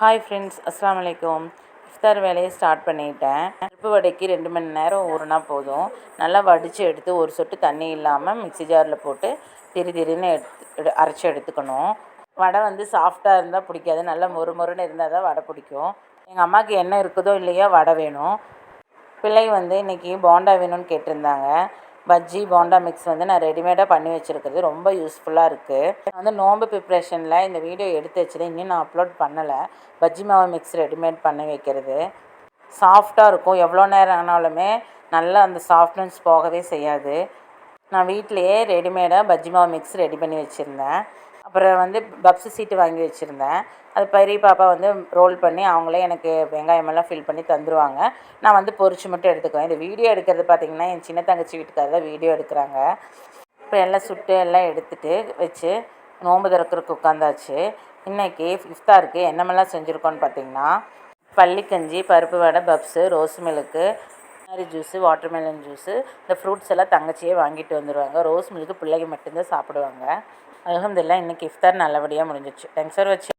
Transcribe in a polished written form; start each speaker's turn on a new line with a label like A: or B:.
A: Hi friends, அஸ்ஸலாமு அலைக்கும். இஃப்தார் வேலையை ஸ்டார்ட் பண்ணிட்டேன். பருப்பு வடைக்கு 2 மணி நேரம் ஊறினா போதும். நல்லா வடித்து எடுத்து ஒரு சொட்டு தண்ணி இல்லாமல் மிக்ஸி ஜாரில் போட்டு திரின்னு அரைச்சி எடுத்துக்கணும். வடை சாஃப்டாக இருந்தால் பிடிக்காது, நல்லா மொறுன்னு இருந்தால் தான் வடை பிடிக்கும். எங்கள் அம்மாவுக்கு என்ன இருக்குதோ இல்லையோ வடை வேணும். பிள்ளை இன்றைக்கி போண்டா வேணும்னு கேட்டிருந்தாங்க. பஜ்ஜி போண்டா மிக்ஸ் நான் ரெடிமேடாக பண்ணி வச்சுருக்கிறது ரொம்ப யூஸ்ஃபுல்லாக இருக்குது. நோம்பு ப்ரிப்ரேஷனில் இந்த வீடியோ எடுத்து வச்சுருந்தேன், இன்னும் நான் அப்லோட் பண்ணலை. பஜ்ஜி மாவு மிக்ஸ் ரெடிமேட் பண்ணி வைக்கிறது சாஃப்டாக இருக்கும். எவ்வளோ நேரம் ஆனாலுமே நல்லா அந்த சாஃப்ட்னஸ் போகவே செய்யாது. நான் வீட்டிலையே ரெடிமேடாக பஜ்ஜி மாவு மிக்ஸ் ரெடி பண்ணி வச்சுருந்தேன். அப்புறம் பப்ஸு சீட்டு வாங்கி வச்சுருந்தேன். அது பெரிய பாப்பா ரோல் பண்ணி அவங்களே எனக்கு வெங்காயமெல்லாம் ஃபில் பண்ணி தந்துடுவாங்க. நான் பொரிச்சு மட்டும் எடுத்துக்குவேன். இந்த வீடியோ எடுக்கிறது பார்த்திங்கன்னா என் சின்ன தங்கச்சி வீட்டுக்காக தான் வீடியோ எடுக்கிறாங்க. இப்போ எல்லாம் சுட்டு எல்லாம் எடுத்துகிட்டு வச்சு நோன்பு திறக்கிறதுக்கு உட்காந்தாச்சு. இன்றைக்கி இஃப்தாருக்கு என்னமெல்லாம் செஞ்சுருக்கோன்னு பார்த்திங்கன்னா, பள்ளிக்கஞ்சி, பருப்பு vada, puffs, rose milk, juice, watermelon juice. இந்த ஃப்ரூட்ஸ் எல்லாம் தங்கச்சியே வாங்கிட்டு வந்துடுவாங்க. ரோஸ் மில்க்கு பிள்ளைங்க மட்டும்தான் சாப்பிடுவாங்க. அல்ஹம்துலில்லாஹ் இன்றைக்கி இஃப்தார் நல்லபடியாக முடிஞ்சிச்சு. தேங்க்ஸ் ஃபார் வாட்சிங்.